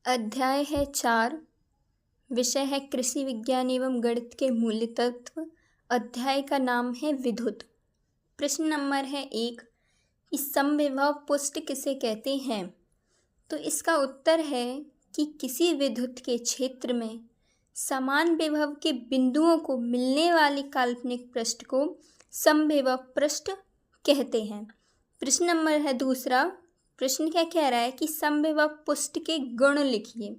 अध्याय है 4। विषय है कृषि विज्ञान एवं गणित के मूल तत्व। अध्याय का नाम है विद्युत। प्रश्न नंबर है 1। इस समविभव पुष्ट किसे कहते हैं? तो इसका उत्तर है कि किसी विद्युत के क्षेत्र में समान विभव के बिंदुओं को मिलने वाले काल्पनिक पृष्ठ को समविभव पृष्ठ कहते हैं। प्रश्न नंबर है 2। प्रश्न क्या कह रहा है कि समविभव पुष्ट के गुण लिखिए।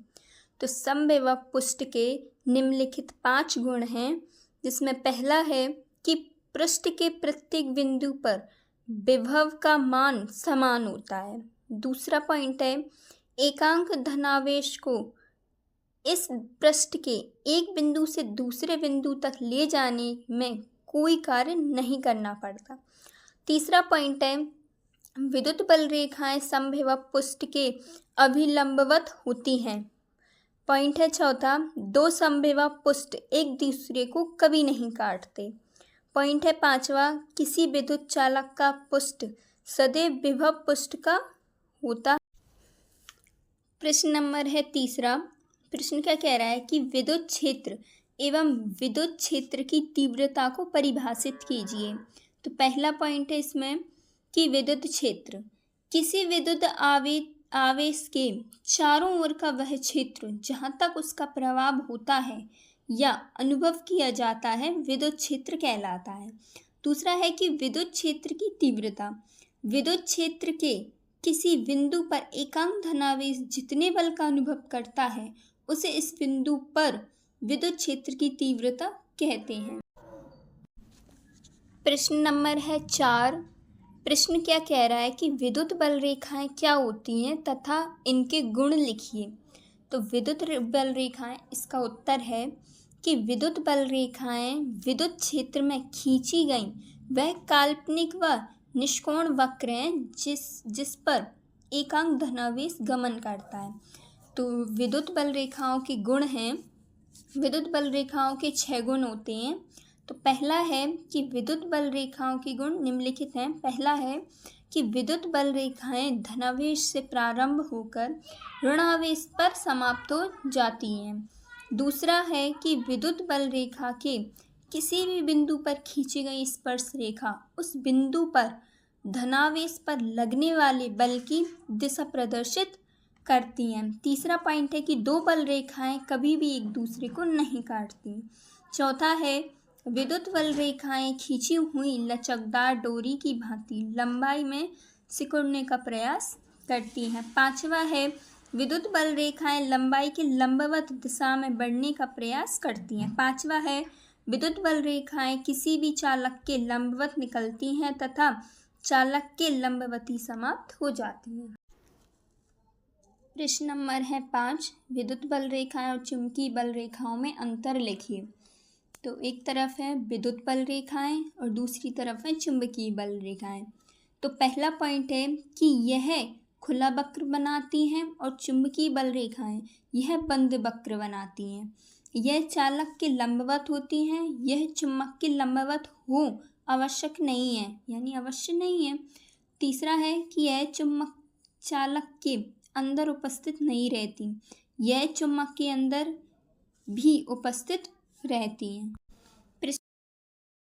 तो समविभव पुष्ट के निम्नलिखित 5 गुण हैं, जिसमें पहला है कि पृष्ठ के प्रत्येक बिंदु पर विभव का मान समान होता है। दूसरा पॉइंट है एकांक धनावेश को इस पृष्ठ के एक बिंदु से दूसरे बिंदु तक ले जाने में कोई कार्य नहीं करना पड़ता। तीसरा पॉइंट है विद्युत बल रेखाएं समविभव पुष्ट के अभिलंबवत होती हैं। पॉइंट है चौथा, 2 समविभव पुष्ट एक दूसरे को कभी नहीं काटते। पॉइंट है 5वां, किसी विद्युत चालक का पुष्ट सदैव विभव पुष्ट का होता। प्रश्न नंबर है 3। प्रश्न क्या कह रहा है कि विद्युत क्षेत्र एवं विद्युत क्षेत्र की तीव्रता को परिभाषित कीजिए। तो पहला पॉइंट है इसमें कि विद्युत क्षेत्र किसी विद्युत आवेश के चारों ओर का वह क्षेत्र जहाँ तक उसका प्रभाव होता है या अनुभव किया जाता है विद्युत क्षेत्र कहलाता है। दूसरा है कि विद्युत क्षेत्र की तीव्रता विद्युत क्षेत्र के किसी बिंदु पर एकांक धनावेश जितने बल का अनुभव करता है उसे इस बिंदु पर विद्युत क्षेत्र की तीव्रता कहते हैं। प्रश्न नंबर है 4। प्रश्न क्या कह रहा है कि विद्युत बल रेखाएं क्या होती हैं तथा इनके गुण लिखिए। तो विद्युत बल रेखाएं, इसका उत्तर है कि विद्युत बल रेखाएं विद्युत क्षेत्र में खींची गई वह काल्पनिक व निष्कोण वक्र हैं जिस पर एकांक धनावेश गमन करता है। तो विद्युत बल रेखाओं के गुण हैं, विद्युत बल रेखाओं के 6 गुण होते हैं। तो पहला है कि विद्युत बल रेखाओं के गुण निम्नलिखित हैं। पहला है कि विद्युत बल रेखाएं धनावेश से प्रारंभ होकर ऋणावेश पर समाप्त हो जाती हैं। दूसरा है कि विद्युत बल रेखा के किसी भी बिंदु पर खींची गई स्पर्श रेखा उस बिंदु पर धनावेश पर लगने वाले बल की दिशा प्रदर्शित करती हैं। तीसरा पॉइंट है कि 2 बल रेखाएं कभी भी एक दूसरे को नहीं काटती। चौथा है विद्युत बल रेखाएं खींची हुई लचकदार डोरी की भांति लंबाई में सिकुड़ने का प्रयास करती हैं। 5वां है विद्युत बल रेखाएं लंबाई के लंबवत दिशा में बढ़ने का प्रयास करती हैं। 5वां है विद्युत बल रेखाएं किसी भी चालक के लंबवत निकलती हैं तथा चालक के लंबवती समाप्त हो जाती हैं। प्रश्न नंबर है 5। विद्युत बल रेखाएं और चुंबकीय बल रेखाओं में अंतर लिखिए। तो एक तरफ है विद्युत बल रेखाएं और दूसरी तरफ है चुंबकीय बल रेखाएं। तो पहला पॉइंट है कि यह खुला वक्र बनाती हैं और चुंबकीय बल रेखाएं यह बंद वक्र बनाती हैं। यह चालक के लंबवत होती हैं, यह चुंबक के लंबवत हो आवश्यक नहीं है, यानी अवश्य नहीं है। तीसरा है कि यह चुंबक चालक के अंदर उपस्थित नहीं रहती, यह चुंबक के अंदर भी उपस्थित रहती हैं।